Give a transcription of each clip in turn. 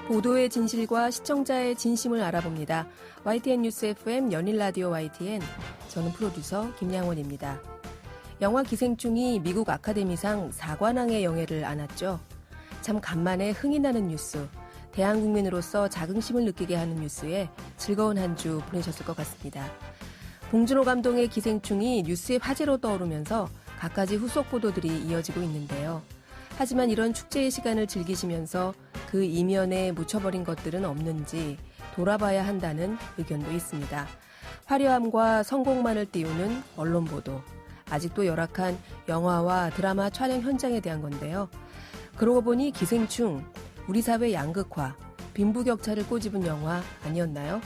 보도의 진실과 시청자의 진심을 알아봅니다. YTN 뉴스 FM 연일 라디오 YTN. 저는 프로듀서 김양원입니다. 영화 기생충이 미국 아카데미상 4관왕의 영예를 안았죠. 참 간만에 흥이 나는 뉴스, 대한국민으로서 자긍심을 느끼게 하는 뉴스에 즐거운 한 주 보내셨을 것 같습니다. 봉준호 감독의 기생충이 뉴스의 화제로 떠오르면서 갖가지 후속 보도들이 이어지고 있는데요. 하지만 이런 축제의 시간을 즐기시면서 그 이면에 묻혀버린 것들은 없는지 돌아봐야 한다는 의견도 있습니다. 화려함과 성공만을 띄우는 언론 보도, 아직도 열악한 영화와 드라마 촬영 현장에 대한 건데요. 그러고 보니 기생충, 우리 사회 양극화, 빈부격차를 꼬집은 영화 아니었나요?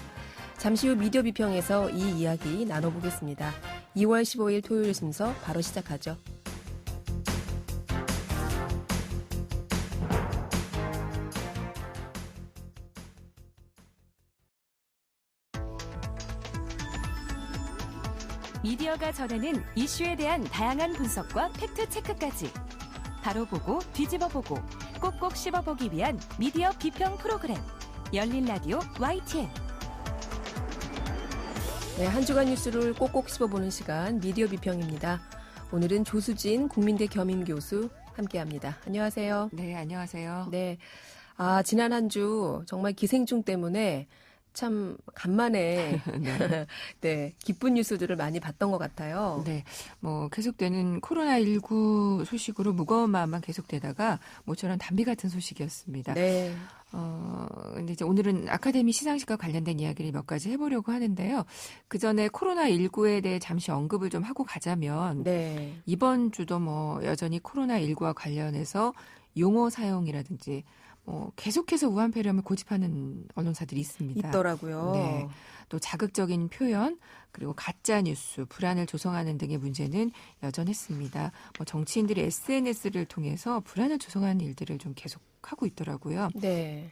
잠시 후 미디어 비평에서 이 이야기 나눠보겠습니다. 2월 15일 토요일 순서 바로 시작하죠. 미디어가 전하는 이슈에 대한 다양한 분석과 팩트체크까지 바로 보고 뒤집어 보고 꼭꼭 씹어보기 위한 미디어 비평 프로그램 열린 라디오 YTN. 네, 한 주간 뉴스를 꼭꼭 씹어보는 시간 미디어 비평입니다. 오늘은 조수진 국민대 겸임교수 함께합니다. 안녕하세요. 네, 안녕하세요. 네, 지난 한 주 정말 기생충 때문에 참 간만에 네. 네, 기쁜 뉴스들을 많이 봤던 것 같아요. 네, 계속되는 코로나19 소식으로 무거운 마음만 계속되다가 모처럼 단비 같은 소식이었습니다. 네. 근데 이제 오늘은 아카데미 시상식과 관련된 이야기를 몇 가지 해보려고 하는데요. 그 전에 코로나19에 대해 잠시 언급을 좀 하고 가자면, 네. 이번 주도 여전히 코로나19와 관련해서 용어 사용이라든지 계속해서 우한 폐렴을 고집하는 언론사들이 있습니다. 있더라고요. 네. 또 자극적인 표현, 그리고 가짜 뉴스, 불안을 조성하는 등의 문제는 여전했습니다. 정치인들이 SNS를 통해서 불안을 조성하는 일들을 좀 계속하고 있더라고요. 네.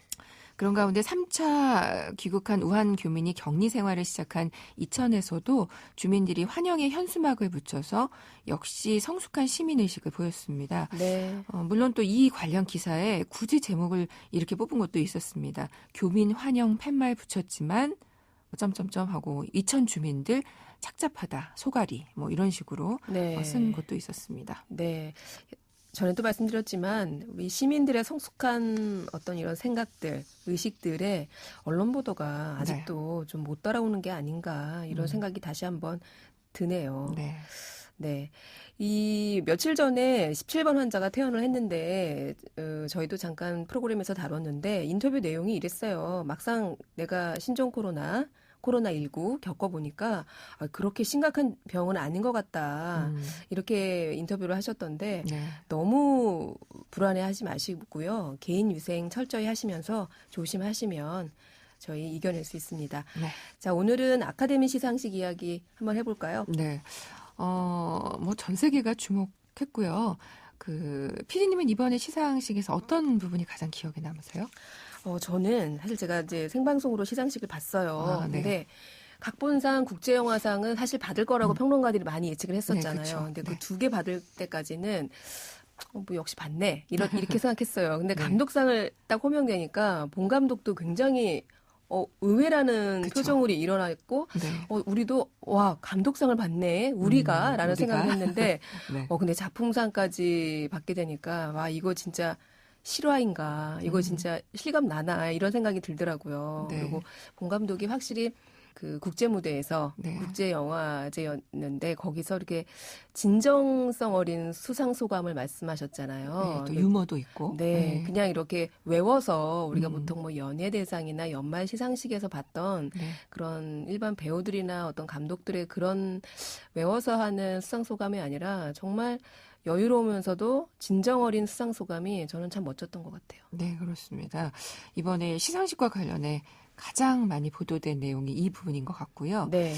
그런 가운데 3차 귀국한 우한 교민이 격리 생활을 시작한 이천에서도 주민들이 환영의 현수막을 붙여서 역시 성숙한 시민의식을 보였습니다. 네. 물론 또 이 관련 기사에 굳이 제목을 이렇게 뽑은 것도 있었습니다. 교민 환영 팻말 붙였지만 점점점 하고 이천 주민들 착잡하다, 소가리 이런 식으로 네. 쓴 것도 있었습니다. 네. 전에도 말씀드렸지만 우리 시민들의 성숙한 어떤 이런 생각들, 의식들에 언론 보도가 아직도 좀 못 따라오는 게 아닌가 이런 생각이 다시 한번 드네요. 네. 네. 이 며칠 전에 17번 환자가 퇴원을 했는데 저희도 잠깐 프로그램에서 다뤘는데 인터뷰 내용이 이랬어요. 막상 내가 신종 코로나19 겪어보니까 그렇게 심각한 병은 아닌 것 같다. 이렇게 인터뷰를 하셨던데 네. 너무 불안해하지 마시고요. 개인 위생 철저히 하시면서 조심하시면 저희 이겨낼 수 있습니다. 네. 자, 오늘은 아카데미 시상식 이야기 한번 해볼까요? 네. 전 세계가 주목했고요. 피디님은 이번에 시상식에서 어떤 부분이 가장 기억에 남으세요? 저는 사실 제가 이제 생방송으로 시상식을 봤어요. 네. 근데 각본상 국제영화상은 사실 받을 거라고 평론가들이 많이 예측을 했었잖아요. 네, 그렇죠. 근데 네. 그 두 개 받을 때까지는 역시 받네. 이렇게 생각했어요. 근데 네. 감독상을 딱 호명되니까 본 감독도 굉장히 의외라는 그쵸. 표정으로 일어났고, 네. 우리도, 감독상을 받네, 라는 생각을 했는데, 네. 근데 작품상까지 받게 되니까, 이거 진짜 실화인가, 이거 진짜 실감 나나, 이런 생각이 들더라고요. 네. 그리고 본 감독이 확실히 그 국제무대에서 네. 국제영화제였는데, 거기서 이렇게 진정성 어린 수상소감을 말씀하셨잖아요. 네, 또 유머도 있고. 네, 그냥 이렇게 외워서 우리가 보통 연예대상이나 연말 시상식에서 봤던 네. 그런 일반 배우들이나 어떤 감독들의 그런 외워서 하는 수상소감이 아니라 정말 여유로우면서도 진정 어린 수상소감이 저는 참 멋졌던 것 같아요. 네, 그렇습니다. 이번에 시상식과 관련해 가장 많이 보도된 내용이 이 부분인 것 같고요. 네.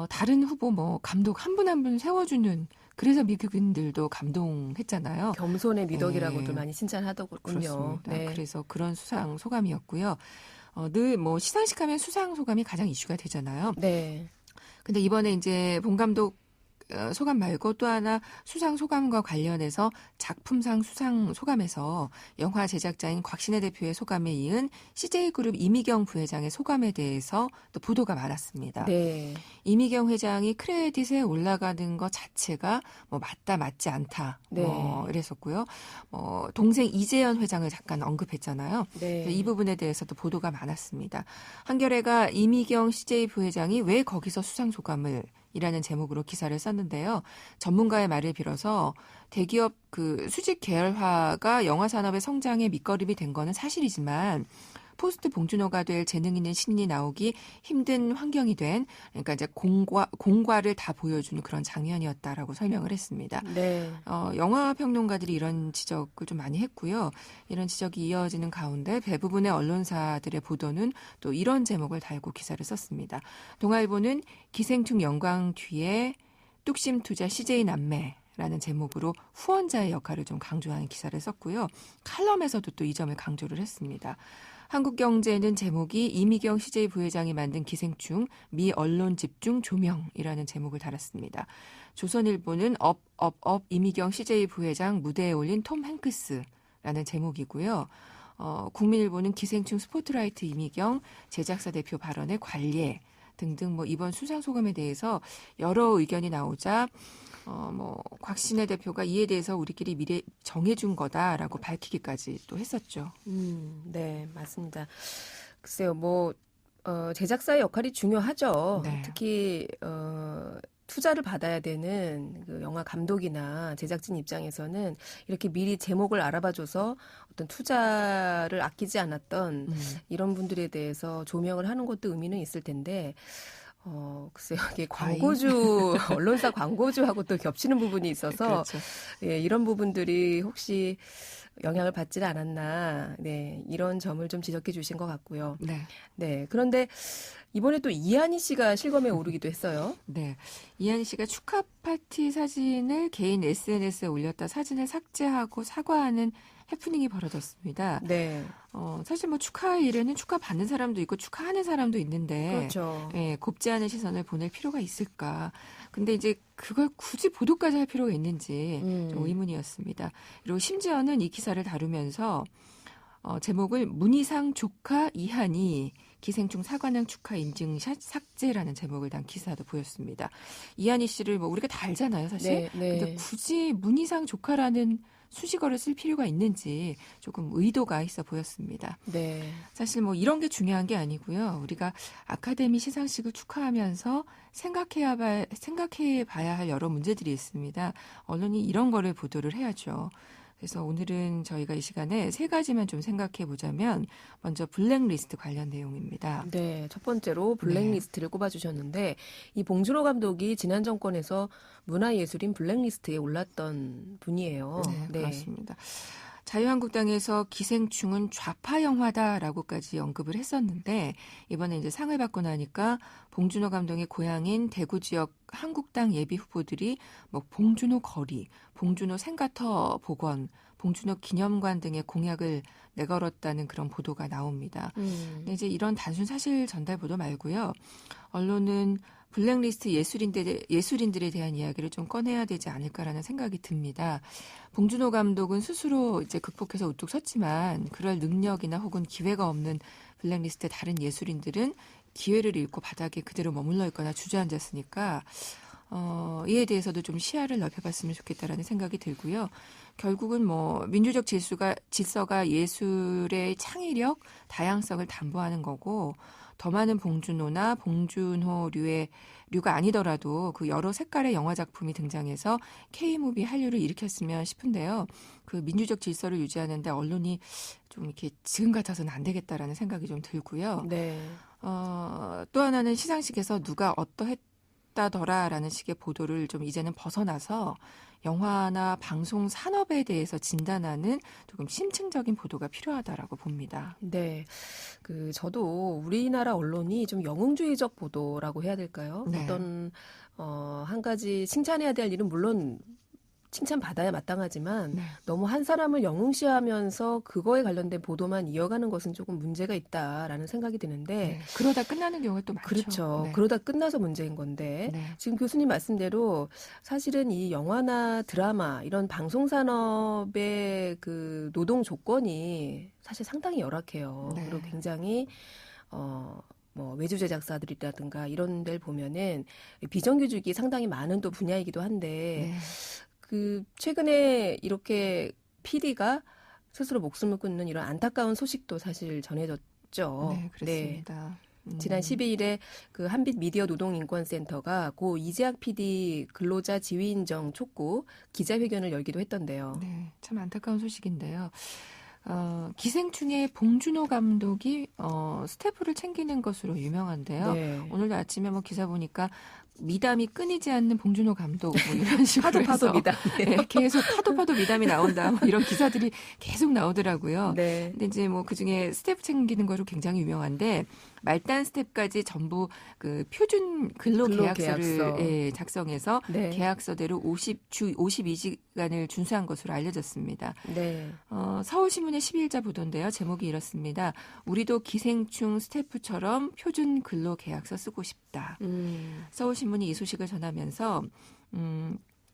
다른 후보 감독 한 분 한 분 세워주는, 그래서 미국인들도 감동했잖아요. 겸손의 미덕이라고도 네. 많이 칭찬하더군요. 그렇습니다. 네. 그래서 그런 수상 소감이었고요. 늘 시상식 하면 수상 소감이 가장 이슈가 되잖아요. 네. 근데 이번에 이제 본 감독 소감 말고 또 하나 수상 소감과 관련해서 작품상 수상 소감에서 영화 제작자인 곽신혜 대표의 소감에 이은 CJ그룹 이미경 부회장의 소감에 대해서 또 보도가 많았습니다. 네. 이미경 회장이 크레딧에 올라가는 것 자체가 뭐 맞다 맞지 않다 네. 이랬었고요. 동생 이재현 회장을 잠깐 언급했잖아요. 네. 이 부분에 대해서도 보도가 많았습니다. 한겨레가 이미경 CJ 부회장이 왜 거기서 수상 소감을 이라는 제목으로 기사를 썼는데요. 전문가의 말을 빌어서 대기업 그 수직 계열화가 영화 산업의 성장에 밑거름이 된 거는 사실이지만 포스트 봉준호가 될 재능 있는 신인이 나오기 힘든 환경이 된 그러니까 이제 공과를 다 보여주는 그런 장면이었다라고 설명을 했습니다. 네. 영화 평론가들이 이런 지적을 좀 많이 했고요. 이런 지적이 이어지는 가운데 대부분의 언론사들의 보도는 또 이런 제목을 달고 기사를 썼습니다. 동아일보는 기생충 영광 뒤에 뚝심 투자 CJ 남매 라는 제목으로 후원자의 역할을 좀 강조하는 기사를 썼고요. 칼럼에서도 또 이 점을 강조를 했습니다. 한국경제는 제목이 이미경 CJ 부회장이 만든 기생충 미 언론 집중 조명이라는 제목을 달았습니다. 조선일보는 업 이미경 CJ 부회장 무대에 올린 톰 행크스라는 제목이고요. 국민일보는 기생충 스포트라이트 이미경 제작사 대표 발언의 관례 등등 뭐 이번 수상 소감에 대해서 여러 의견이 나오자 곽신혜 대표가 이에 대해서 우리끼리 미리 정해준 거다라고 밝히기까지 또 했었죠. 네, 맞습니다. 글쎄요, 제작사의 역할이 중요하죠. 네. 특히, 투자를 받아야 되는 그 영화 감독이나 제작진 입장에서는 이렇게 미리 제목을 알아봐줘서 어떤 투자를 아끼지 않았던 이런 분들에 대해서 조명을 하는 것도 의미는 있을 텐데, 글쎄요, 이게 광고주, 언론사 광고주하고 또 겹치는 부분이 있어서, 그렇죠. 예, 이런 부분들이 혹시 영향을 받지는 않았나, 네, 이런 점을 좀 지적해 주신 것 같고요. 네. 네, 그런데 이번에 또 이한희 씨가 실검에 오르기도 했어요. 네. 이한희 씨가 축하 파티 사진을 개인 SNS에 올렸다 사진을 삭제하고 사과하는 해프닝이 벌어졌습니다. 네. 사실 축하 일에는 축하 받는 사람도 있고 축하하는 사람도 있는데 그렇죠. 예, 곱지 않은 시선을 보낼 필요가 있을까? 근데 이제 그걸 굳이 보도까지 할 필요가 있는지 좀 의문이었습니다. 그리고 심지어는 이 기사를 다루면서 제목을 문희상 조카 이한희 기생충 사관왕 축하 인증샷 삭제라는 제목을 단 기사도 보였습니다. 이한희 씨를 우리가 다 알잖아요, 사실. 네, 네. 근데 굳이 문희상 조카라는 수식어를 쓸 필요가 있는지 조금 의도가 있어 보였습니다. 네. 사실 이런 게 중요한 게 아니고요. 우리가 아카데미 시상식을 축하하면서 생각해 봐야 할 여러 문제들이 있습니다. 언론이 이런 거를 보도를 해야죠. 그래서 오늘은 저희가 이 시간에 세 가지만 좀 생각해 보자면 먼저 블랙리스트 관련 내용입니다. 네, 첫 번째로 블랙리스트를 꼽아주셨는데 이 봉준호 감독이 지난 정권에서 문화예술인 블랙리스트에 올랐던 분이에요. 네, 그렇습니다. 자유한국당에서 기생충은 좌파 영화다라고까지 언급을 했었는데 이번에 이제 상을 받고 나니까 봉준호 감독의 고향인 대구 지역 한국당 예비 후보들이 봉준호 거리, 봉준호 생가터 복원, 봉준호 기념관 등의 공약을 내걸었다는 그런 보도가 나옵니다. 근데 이제 이런 단순 사실 전달 보도 말고요. 언론은 블랙리스트 예술인들에 대한 이야기를 좀 꺼내야 되지 않을까라는 생각이 듭니다. 봉준호 감독은 스스로 이제 극복해서 우뚝 섰지만 그럴 능력이나 혹은 기회가 없는 블랙리스트의 다른 예술인들은 기회를 잃고 바닥에 그대로 머물러 있거나 주저앉았으니까 이에 대해서도 좀 시야를 넓혀봤으면 좋겠다라는 생각이 들고요. 결국은 민주적 질서가 예술의 창의력, 다양성을 담보하는 거고 더 많은 봉준호나 봉준호류가 아니더라도 그 여러 색깔의 영화 작품이 등장해서 K무비 한류를 일으켰으면 싶은데요. 그 민주적 질서를 유지하는데 언론이 좀 이렇게 지금 같아서는 안 되겠다라는 생각이 좀 들고요. 네. 또 하나는 시상식에서 누가 어떠했다더라라는 식의 보도를 좀 이제는 벗어나서 영화나 방송 산업에 대해서 진단하는 조금 심층적인 보도가 필요하다라고 봅니다. 네. 저도 우리나라 언론이 좀 영웅주의적 보도라고 해야 될까요? 네. 어떤, 한 가지 칭찬해야 될 일은 물론 칭찬받아야 마땅하지만 네. 너무 한 사람을 영웅시하면서 그거에 관련된 보도만 이어가는 것은 조금 문제가 있다라는 생각이 드는데 네. 그러다 끝나는 경우가 또 많죠. 그렇죠. 네. 그러다 끝나서 문제인 건데 네. 지금 교수님 말씀대로 사실은 이 영화나 드라마 이런 방송산업의 그 노동 조건이 사실 상당히 열악해요. 네. 그리고 굉장히 뭐 외주 제작사들이라든가 이런 데를 보면은 비정규직이 상당히 많은 또 분야이기도 한데 네. 그 최근에 이렇게 PD가 스스로 목숨을 끊는 이런 안타까운 소식도 사실 전해졌죠. 네, 그렇습니다. 지난 12일에 그 한빛 미디어 노동인권센터가 고 이재학 PD 근로자 지위인정 촉구 기자회견을 열기도 했던데요. 네, 참 안타까운 소식인데요. 기생충의 봉준호 감독이 스태프를 챙기는 것으로 유명한데요. 네. 오늘도 아침에 뭐 기사 보니까 미담이 끊이지 않는 봉준호 감독 뭐 이런 식으로 파도 해서 미담. 네, 계속 파도 미담이 나온다 뭐 이런 기사들이 계속 나오더라고요. 네. 근데 이제 뭐 그중에 스텝 챙기는 거로 굉장히 유명한데 말단 스텝까지 전부 그 표준 근로계약서를 예, 작성해서 네. 계약서대로 주 52시간을 준수한 것으로 알려졌습니다. 네. 서울신문의 12일자 보도인데요. 제목이 이렇습니다. 우리도 기생충 스태프처럼 표준 근로계약서 쓰고 싶다. 서울신문이 이 소식을 전하면서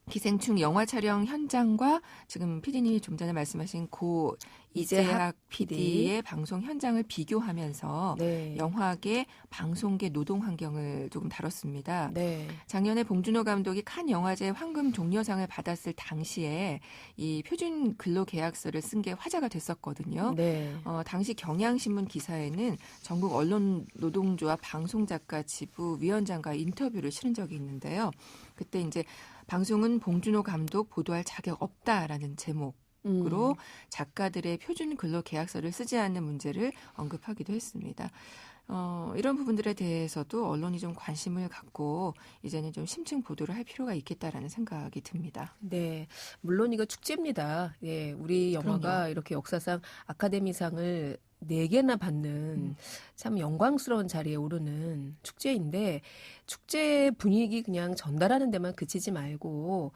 기생충 영화 촬영 현장과 지금 PD님이 좀 전에 말씀하신 고 이재학 PD의 방송 현장을 비교하면서 네. 영화계, 방송계 노동 환경을 조금 다뤘습니다. 네. 작년에 봉준호 감독이 칸 영화제 황금 종려상을 받았을 당시에 이 표준 근로계약서를 쓴 게 화제가 됐었거든요. 네. 당시 경향신문 기사에는 전국 언론 노동조합 방송작가 지부 위원장과 인터뷰를 실은 적이 있는데요. 그때 이제 방송은 봉준호 감독 보도할 자격 없다라는 제목으로 작가들의 표준 근로 계약서를 쓰지 않는 문제를 언급하기도 했습니다. 이런 부분들에 대해서도 언론이 좀 관심을 갖고 이제는 좀 심층 보도를 할 필요가 있겠다라는 생각이 듭니다. 네, 물론 이거 축제입니다. 예, 우리 영화가 그럼요. 이렇게 역사상 아카데미상을 4개나 받는 참 영광스러운 자리에 오르는 축제인데 축제 분위기 그냥 전달하는 데만 그치지 말고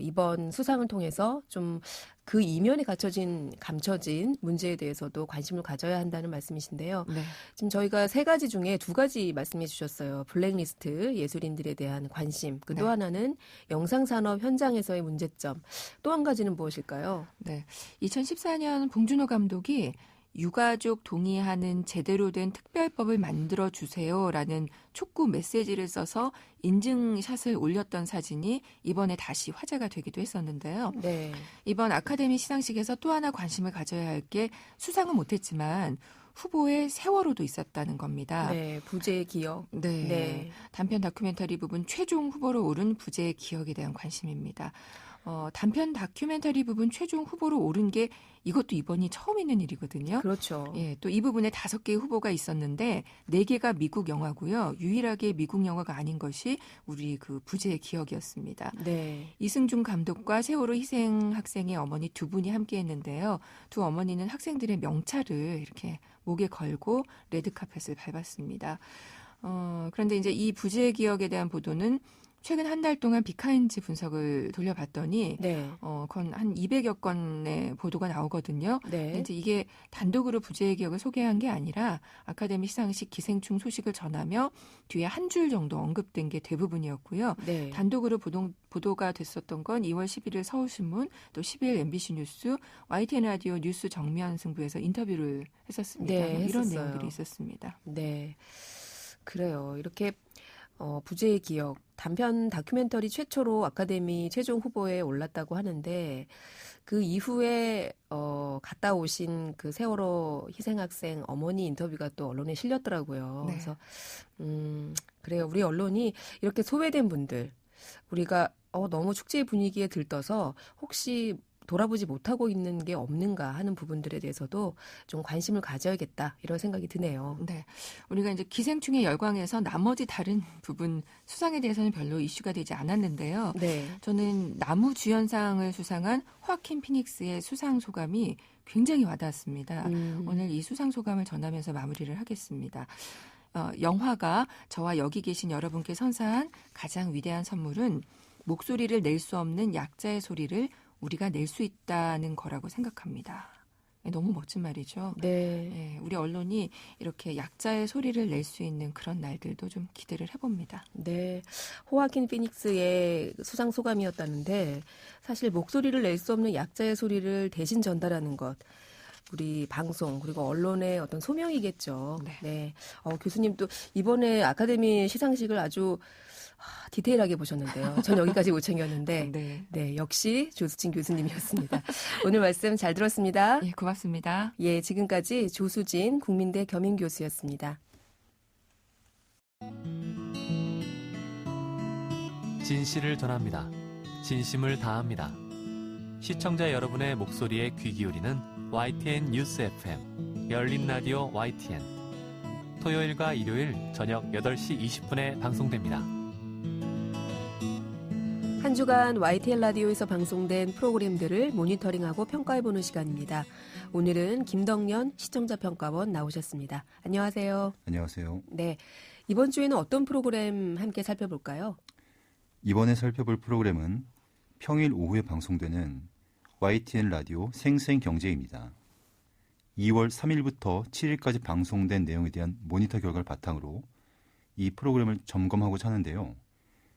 이번 수상을 통해서 좀 그 이면에 감춰진 문제에 대해서도 관심을 가져야 한다는 말씀이신데요. 네. 지금 저희가 3가지 중에 2가지 말씀해 주셨어요. 블랙리스트, 예술인들에 대한 관심. 또 네. 하나는 영상산업 현장에서의 문제점. 또 한 가지는 무엇일까요? 네. 2014년 봉준호 감독이 유가족 동의하는 제대로 된 특별법을 만들어 주세요라는 촉구 메시지를 써서 인증샷을 올렸던 사진이 이번에 다시 화제가 되기도 했었는데요. 네. 이번 아카데미 시상식에서 또 하나 관심을 가져야 할 게 수상은 못했지만 후보에 세월호도 있었다는 겁니다. 네, 부재의 기억. 네. 네. 단편 다큐멘터리 부분 최종 후보로 오른 부재의 기억에 대한 관심입니다. 단편 다큐멘터리 부분 최종 후보로 오른 게 이것도 이번이 처음 있는 일이거든요. 그렇죠. 예, 또 이 부분에 5개의 후보가 있었는데 4개가 미국 영화고요. 유일하게 미국 영화가 아닌 것이 우리 그 부재의 기억이었습니다. 네. 이승준 감독과 세월호 희생 학생의 어머니 2분이 함께했는데요. 두 어머니는 학생들의 명찰을 이렇게 목에 걸고 레드카펫을 밟았습니다. 그런데 이제 이 부재의 기억에 대한 보도는 최근 한 달 동안 비카인지 분석을 돌려봤더니 네. 건 한 200여 건의 보도가 나오거든요. 네. 이제 이게 단독으로 부재의 기억을 소개한 게 아니라 아카데미 시상식 기생충 소식을 전하며 뒤에 한 줄 정도 언급된 게 대부분이었고요. 네. 단독으로 보도가 됐었던 건 2월 11일 서울신문, 또 10일 MBC 뉴스, YTN 라디오 뉴스 정면 승부에서 인터뷰를 했었습니다. 네, 뭐 이런 했었어요. 내용들이 있었습니다. 네. 그래요. 이렇게 부재의 기억, 단편 다큐멘터리 최초로 아카데미 최종 후보에 올랐다고 하는데 그 이후에 갔다 오신 그 세월호 희생학생 어머니 인터뷰가 또 언론에 실렸더라고요. 네. 그래서 그래요. 우리 언론이 이렇게 소외된 분들 우리가 너무 축제의 분위기에 들떠서 혹시 돌아보지 못하고 있는 게 없는가 하는 부분들에 대해서도 좀 관심을 가져야겠다 이런 생각이 드네요. 네, 우리가 이제 기생충의 열광에서 나머지 다른 부분 수상에 대해서는 별로 이슈가 되지 않았는데요. 네. 저는 나무주연상을 수상한 호아킨 피닉스의 수상 소감이 굉장히 와닿았습니다. 오늘 이 수상 소감을 전하면서 마무리를 하겠습니다. 영화가 저와 여기 계신 여러분께 선사한 가장 위대한 선물은 목소리를 낼 수 없는 약자의 소리를 우리가 낼 수 있다는 거라고 생각합니다. 너무 멋진 말이죠. 네. 우리 언론이 이렇게 약자의 소리를 낼 수 있는 그런 날들도 좀 기대를 해봅니다. 네. 호아킨 피닉스의 수상 소감이었다는데 사실 목소리를 낼 수 없는 약자의 소리를 대신 전달하는 것. 우리 방송 그리고 언론의 어떤 소명이겠죠. 네. 교수님도 이번에 아카데미 시상식을 아주 디테일하게 보셨는데요. 전 여기까지 못 챙겼는데 네, 역시 조수진 교수님이었습니다. 오늘 말씀 잘 들었습니다. 예, 고맙습니다. 예, 지금까지 조수진 국민대 겸임교수였습니다. 진실을 전합니다. 진심을 다합니다. 시청자 여러분의 목소리에 귀 기울이는 YTN 뉴스 FM 열린 라디오 YTN 토요일과 일요일 저녁 8시 20분에 방송됩니다. 한 주간 YTN 라디오에서 방송된 프로그램들을 모니터링하고 평가해보는 시간입니다. 오늘은 김덕년 시청자평가원 나오셨습니다. 안녕하세요. 안녕하세요. 네, 이번 주에는 어떤 프로그램 함께 살펴볼까요? 이번에 살펴볼 프로그램은 평일 오후에 방송되는 YTN 라디오 생생경제입니다. 2월 3일부터 7일까지 방송된 내용에 대한 모니터 결과를 바탕으로 이 프로그램을 점검하고자 하는데요.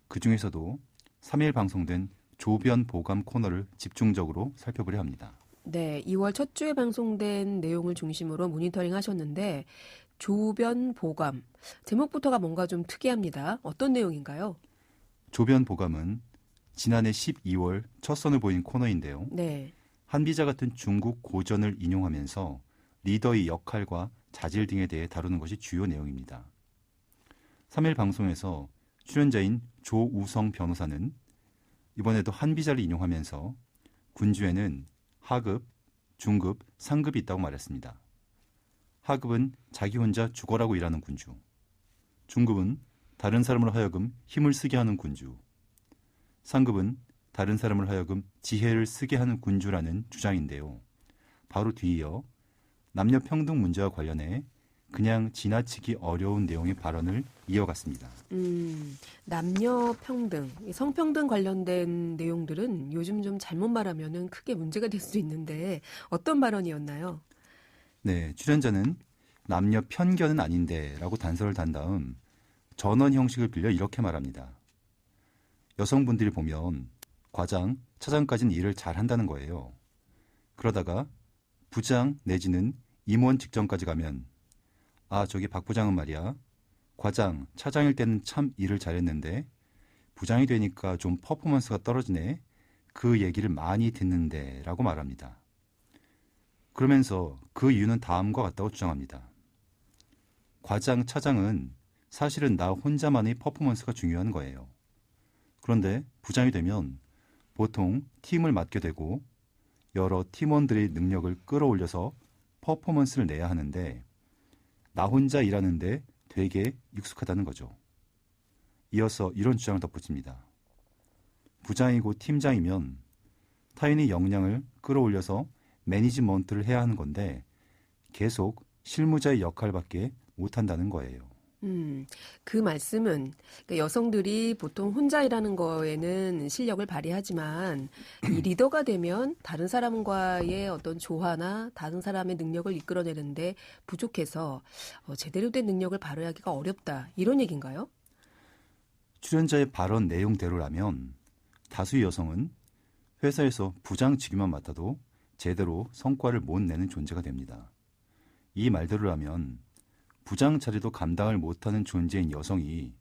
그중에서도 3일 방송된 조변 보감 코너를 집중적으로 살펴보려 합니다. 네, 2월 첫 주에 방송된 내용을 중심으로 모니터링 하셨는데 조변 보감, 제목부터가 뭔가 좀 특이합니다. 어떤 내용인가요? 조변 보감은 지난해 12월 첫 선을 보인 코너인데요. 네. 한비자 같은 중국 고전을 인용하면서 리더의 역할과 자질 등에 대해 다루는 것이 주요 내용입니다. 3일 방송에서 출연자인 조우성 변호사는 이번에도 한비자를 인용하면서 군주에는 하급, 중급, 상급이 있다고 말했습니다. 하급은 자기 혼자 죽어라고 일하는 군주, 중급은 다른 사람을 하여금 힘을 쓰게 하는 군주, 상급은 다른 사람을 하여금 지혜를 쓰게 하는 군주라는 주장인데요. 바로 뒤이어 남녀 평등 문제와 관련해 그냥 지나치기 어려운 내용의 발언을 이어갔습니다. 남녀 평등, 성평등 관련된 내용들은 요즘 좀 잘못 말하면은 크게 문제가 될 수 있는데 어떤 발언이었나요? 네, 출연자는 남녀 편견은 아닌데 라고 단서를 단 다음 전원 형식을 빌려 이렇게 말합니다. 여성분들이 보면 과장, 차장까지는 일을 잘한다는 거예요. 그러다가 부장 내지는 임원 직전까지 가면 아, 저기 박 부장은 말이야. 과장, 차장일 때는 참 일을 잘했는데 부장이 되니까 좀 퍼포먼스가 떨어지네. 그 얘기를 많이 듣는데 라고 말합니다. 그러면서 그 이유는 다음과 같다고 주장합니다. 과장, 차장은 사실은 나 혼자만의 퍼포먼스가 중요한 거예요. 그런데 부장이 되면 보통 팀을 맡게 되고 여러 팀원들의 능력을 끌어올려서 퍼포먼스를 내야 하는데 나 혼자 일하는데 되게 익숙하다는 거죠. 이어서 이런 주장을 덧붙입니다. 부장이고 팀장이면 타인의 역량을 끌어올려서 매니지먼트를 해야 하는 건데 계속 실무자의 역할밖에 못한다는 거예요. 그 말씀은 그러니까 여성들이 보통 혼자 일하는 거에는 실력을 발휘하지만 이 리더가 되면 다른 사람과의 어떤 조화나 다른 사람의 능력을 이끌어내는데 부족해서 제대로 된 능력을 발휘하기가 어렵다. 이런 얘기인가요? 출연자의 발언 내용대로라면 다수의 여성은 회사에서 부장 직위만 맡아도 제대로 성과를 못 내는 존재가 됩니다. 이 말대로라면 부장 자리도 감당을 못하는 존재인 여성이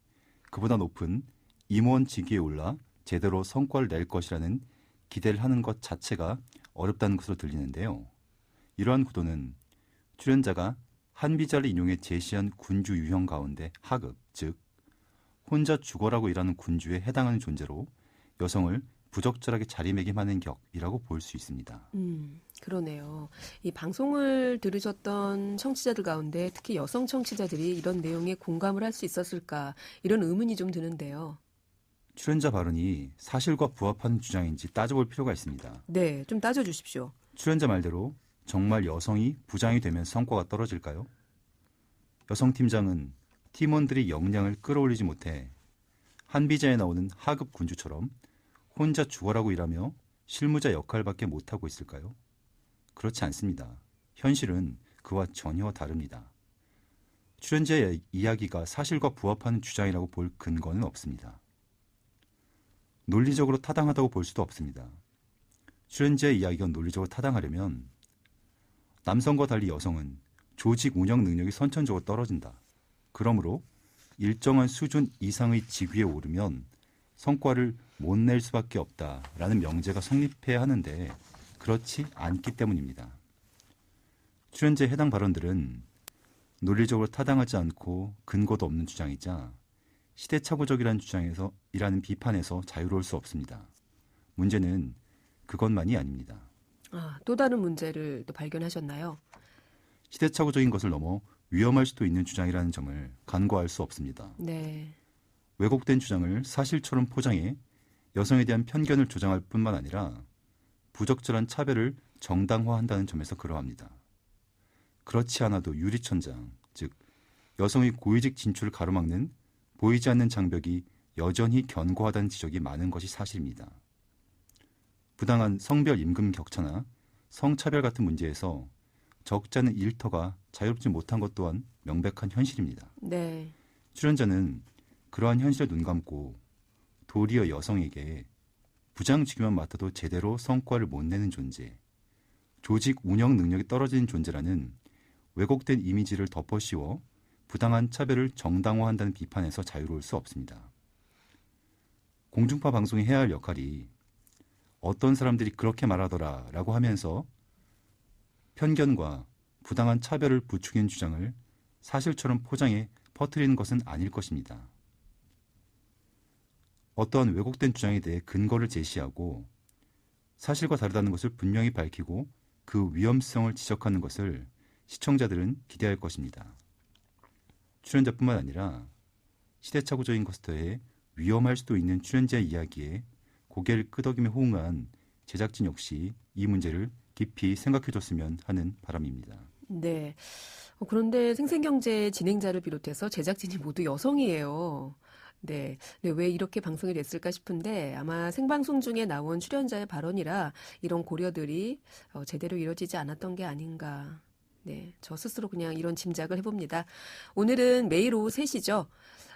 그보다 높은 임원 직위에 올라 제대로 성과를 낼 것이라는 기대를 하는 것 자체가 어렵다는 것으로 들리는데요. 이러한 구도는 출연자가 한비자를 인용해 제시한 군주 유형 가운데 하급, 즉 혼자 죽어라고 일하는 군주에 해당하는 존재로 여성을 부적절하게 자리매김하는 격이라고 볼 수 있습니다. 그러네요. 이 방송을 들으셨던 청취자들 가운데 특히 여성 청취자들이 이런 내용에 공감을 할 수 있었을까 이런 의문이 좀 드는데요. 출연자 발언이 사실과 부합하는 주장인지 따져볼 필요가 있습니다. 네, 좀 따져주십시오. 출연자 말대로 정말 여성이 부장이 되면 성과가 떨어질까요? 여성 팀장은 팀원들이 역량을 끌어올리지 못해 한비자에 나오는 하급 군주처럼 혼자 죽어라고 일하며 실무자 역할밖에 못하고 있을까요? 그렇지 않습니다. 현실은 그와 전혀 다릅니다. 출연자의 이야기가 사실과 부합하는 주장이라고 볼 근거는 없습니다. 논리적으로 타당하다고 볼 수도 없습니다. 출연자의 이야기가 논리적으로 타당하려면 남성과 달리 여성은 조직 운영 능력이 선천적으로 떨어진다. 그러므로 일정한 수준 이상의 직위에 오르면 성과를 못 낼 수밖에 없다라는 명제가 성립해야 하는데 그렇지 않기 때문입니다. 출연자의 해당 발언들은 논리적으로 타당하지 않고 근거도 없는 주장이자 시대착오적이라는 주장이라는 비판에서 자유로울 수 없습니다. 문제는 그것만이 아닙니다. 또 다른 문제를 또 발견하셨나요? 시대착오적인 것을 넘어 위험할 수도 있는 주장이라는 점을 간과할 수 없습니다. 네. 왜곡된 주장을 사실처럼 포장해 여성에 대한 편견을 조장할 뿐만 아니라 부적절한 차별을 정당화한다는 점에서 그러합니다. 그렇지 않아도 유리천장, 즉 여성의 고위직 진출을 가로막는 보이지 않는 장벽이 여전히 견고하다는 지적이 많은 것이 사실입니다. 부당한 성별 임금 격차나 성차별 같은 문제에서 적지 않은 일터가 자유롭지 못한 것 또한 명백한 현실입니다. 네. 출연자는 그러한 현실에 눈 감고 도리어 여성에게 부장직위만 맡아도 제대로 성과를 못 내는 존재, 조직 운영 능력이 떨어지는 존재라는 왜곡된 이미지를 덮어씌워 부당한 차별을 정당화한다는 비판에서 자유로울 수 없습니다. 공중파 방송이 해야 할 역할이 어떤 사람들이 그렇게 말하더라 라고 하면서 편견과 부당한 차별을 부추기는 주장을 사실처럼 포장해 퍼뜨리는 것은 아닐 것입니다. 어떠한 왜곡된 주장에 대해 근거를 제시하고 사실과 다르다는 것을 분명히 밝히고 그 위험성을 지적하는 것을 시청자들은 기대할 것입니다. 출연자뿐만 아니라 시대착오적인 것에 더해 위험할 수도 있는 출연자의 이야기에 고개를 끄덕이며 호응한 제작진 역시 이 문제를 깊이 생각해줬으면 하는 바람입니다. 네. 그런데 생생경제 진행자를 비롯해서 제작진이 모두 여성이에요. 네. 왜 이렇게 방송이 됐을까 싶은데 아마 생방송 중에 나온 출연자의 발언이라 이런 고려들이 제대로 이루어지지 않았던 게 아닌가. 네. 저 스스로 그냥 이런 짐작을 해봅니다. 오늘은 매일 오후 3시죠.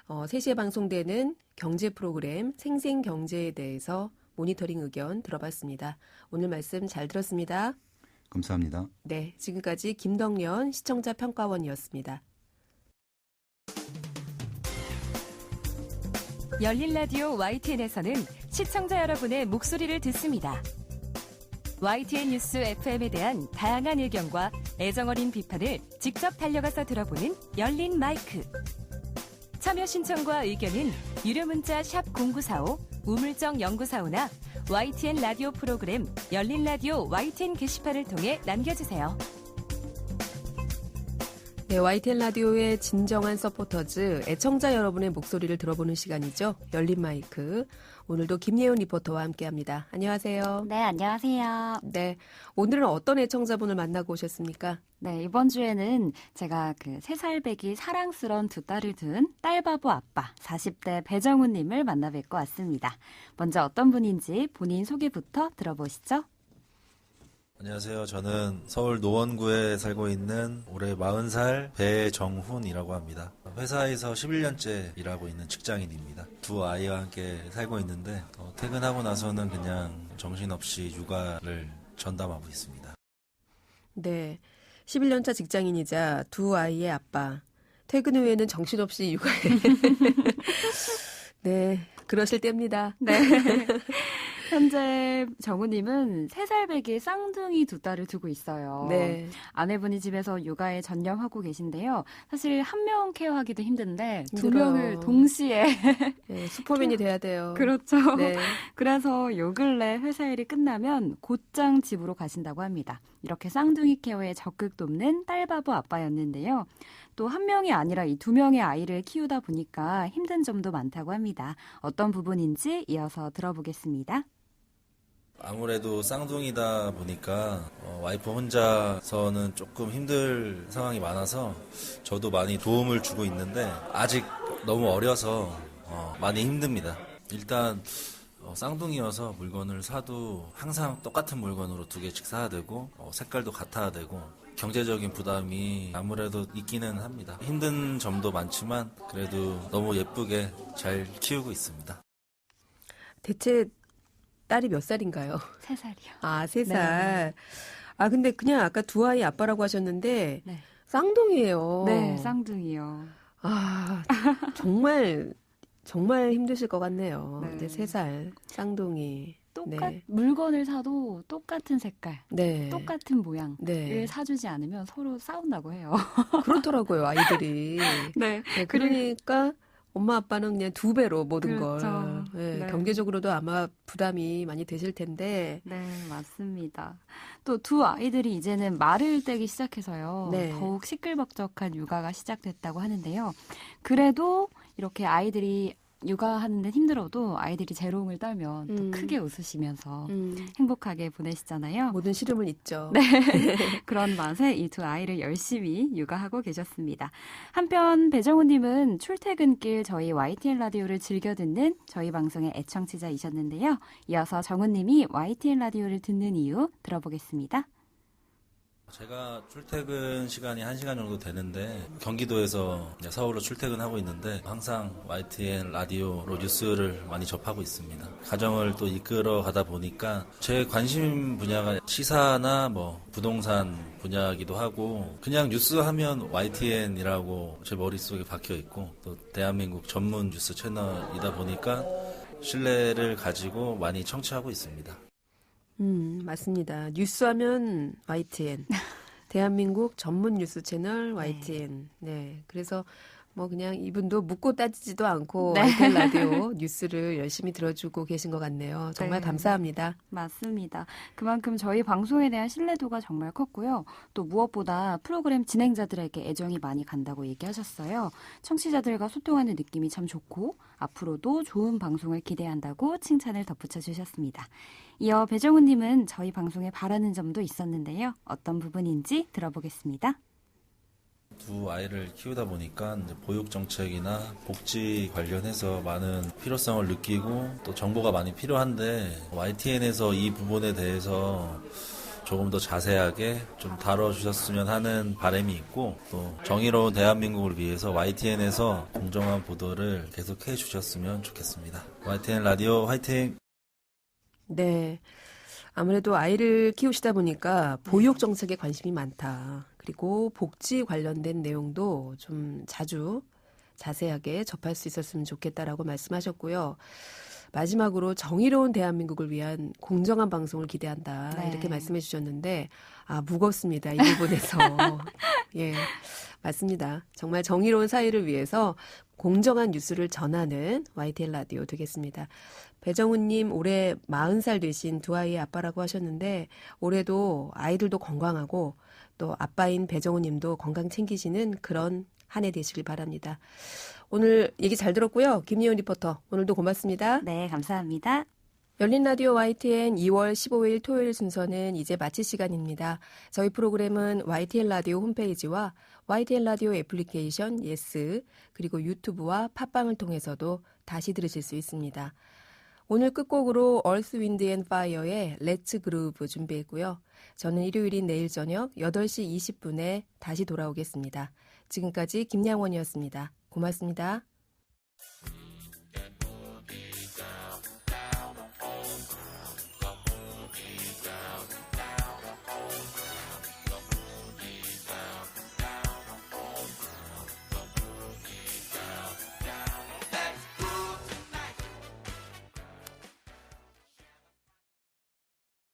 3시에 방송되는 경제 프로그램 생생경제에 대해서 모니터링 의견 들어봤습니다. 오늘 말씀 잘 들었습니다. 감사합니다. 네, 지금까지 김덕련 시청자 평가원이었습니다. 열린 라디오 YTN에서는 시청자 여러분의 목소리를 듣습니다. YTN 뉴스 FM에 대한 다양한 의견과 애정어린 비판을 직접 달려가서 들어보는 열린 마이크. 참여 신청과 의견은 유료 문자 샵 0945, 우물정 0945나 YTN 라디오 프로그램 열린 라디오 YTN 게시판을 통해 남겨주세요. 네, YTN 라디오의 진정한 서포터즈, 애청자 여러분의 목소리를 들어보는 시간이죠. 열린 마이크. 오늘도 김예은 리포터와 함께합니다. 안녕하세요. 네, 안녕하세요. 네, 오늘은 어떤 애청자분을 만나고 오셨습니까? 네, 이번 주에는 제가 3살배기 사랑스러운 두 딸을 둔 딸바보 아빠 40대 배정훈님을 만나 뵙고 왔습니다. 먼저 어떤 분인지 본인 소개부터 들어보시죠. 안녕하세요. 저는 서울 노원구에 살고 있는 올해 40살 배정훈이라고 합니다. 회사에서 11년째 일하고 있는 직장인입니다. 두 아이와 함께 살고 있는데 퇴근하고 나서는 그냥 정신없이 육아를 전담하고 있습니다. 네, 11년차 직장인이자 두 아이의 아빠. 퇴근 후에는 정신없이 육아에. 네, 그러실 때입니다. 네. 현재 정우님은 3살배기 쌍둥이 두 딸을 두고 있어요. 네. 아내분이 집에서 육아에 전념하고 계신데요. 사실 한 명 케어하기도 힘든데 두 힘들어요. 명을 동시에 네, 슈퍼맨이 돼야 돼요. 그렇죠. 네. 그래서 요 근래 회사 일이 끝나면 곧장 집으로 가신다고 합니다. 이렇게 쌍둥이 케어에 적극 돕는 딸바보 아빠였는데요. 또 한 명이 아니라 이 2명의 아이를 키우다 보니까 힘든 점도 많다고 합니다. 어떤 부분인지 이어서 들어보겠습니다. 아무래도 쌍둥이다 보니까 와이프 혼자서는 조금 힘들 상황이 많아서 저도 많이 도움을 주고 있는데 아직 너무 어려서 많이 힘듭니다. 일단 쌍둥이여서 물건을 사도 항상 똑같은 물건으로 2개씩 사야 되고 색깔도 같아야 되고 경제적인 부담이 아무래도 있기는 합니다. 힘든 점도 많지만 그래도 너무 예쁘게 잘 키우고 있습니다. 대체 딸이 몇 살인가요? 3살이요. 아, 3살. 네. 아, 근데 그냥 아까 두 아이 아빠라고 하셨는데 네. 쌍둥이에요. 네, 쌍둥이요. 아, 정말 힘드실 것 같네요. 네. 네, 3살 쌍둥이. 네. 물건을 사도 똑같은 색깔, 네. 똑같은 모양을 네. 사주지 않으면 서로 싸운다고 해요. 그렇더라고요, 아이들이. 네. 네, 그러니까 엄마 아빠는 그냥 2배로 모든 그렇죠. 걸. 네, 네. 경제적으로도 아마 부담이 많이 되실 텐데. 네, 맞습니다. 또 두 아이들이 이제는 말을 떼기 시작해서요. 네. 더욱 시끌벅적한 육아가 시작됐다고 하는데요. 그래도 이렇게 아이들이 육아하는 데 힘들어도 아이들이 재롱을 떨면 또 크게 웃으시면서 행복하게 보내시잖아요. 모든 시름을 잊죠. 네. 그런 맛에 이 두 아이를 열심히 육아하고 계셨습니다. 한편 배정우님은 출퇴근길 저희 YTN 라디오를 즐겨 듣는 저희 방송의 애청자이셨는데요. 이어서 정우님이 YTN 라디오를 듣는 이유 들어보겠습니다. 제가 출퇴근 시간이 1시간 정도 되는데 경기도에서 서울로 출퇴근하고 있는데 항상 YTN 라디오로 뉴스를 많이 접하고 있습니다. 가정을 또 이끌어 가다 보니까 제 관심 분야가 시사나 부동산 분야이기도 하고 그냥 뉴스 하면 YTN이라고 제 머릿속에 박혀 있고 또 대한민국 전문 뉴스 채널이다 보니까 신뢰를 가지고 많이 청취하고 있습니다. 맞습니다. 뉴스하면 YTN. 대한민국 전문 뉴스 채널 YTN. 네. 그래서 그냥 이분도 묻고 따지지도 않고 네. YTN 라디오 뉴스를 열심히 들어주고 계신 것 같네요. 정말 네. 감사합니다. 맞습니다. 그만큼 저희 방송에 대한 신뢰도가 정말 컸고요. 또 무엇보다 프로그램 진행자들에게 애정이 많이 간다고 얘기하셨어요. 청취자들과 소통하는 느낌이 참 좋고 앞으로도 좋은 방송을 기대한다고 칭찬을 덧붙여 주셨습니다. 이어 배정우님은 저희 방송에 바라는 점도 있었는데요. 어떤 부분인지 들어보겠습니다. 두 아이를 키우다 보니까 이제 보육 정책이나 복지 관련해서 많은 필요성을 느끼고 또 정보가 많이 필요한데 YTN에서 이 부분에 대해서 조금 더 자세하게 좀 다뤄주셨으면 하는 바람이 있고 또 정의로운 대한민국을 위해서 YTN에서 공정한 보도를 계속해 주셨으면 좋겠습니다. YTN 라디오 화이팅! 네. 아무래도 아이를 키우시다 보니까 보육 정책에 관심이 많다. 그리고 복지 관련된 내용도 좀 자주 자세하게 접할 수 있었으면 좋겠다라고 말씀하셨고요. 마지막으로 정의로운 대한민국을 위한 공정한 방송을 기대한다. 네. 이렇게 말씀해 주셨는데 무겁습니다. 이 부분에서. 예, 맞습니다. 정말 정의로운 사회를 위해서 공정한 뉴스를 전하는 YTN 라디오 되겠습니다. 배정훈님 올해 40살 되신 두 아이의 아빠라고 하셨는데 올해도 아이들도 건강하고 또 아빠인 배정훈님도 건강 챙기시는 그런 한 해 되시길 바랍니다. 오늘 얘기 잘 들었고요. 김예은 리포터 오늘도 고맙습니다. 네, 감사합니다. 열린 라디오 YTN 2월 15일 토요일 순서는 이제 마칠 시간입니다. 저희 프로그램은 YTN 라디오 홈페이지와 YTN 라디오 애플리케이션 예스 그리고 유튜브와 팟빵을 통해서도 다시 들으실 수 있습니다. 오늘 끝곡으로 Earth, Wind and Fire의 Let's Groove 준비했고요. 저는 일요일인 내일 저녁 8시 20분에 다시 돌아오겠습니다. 지금까지 김양원이었습니다. 고맙습니다.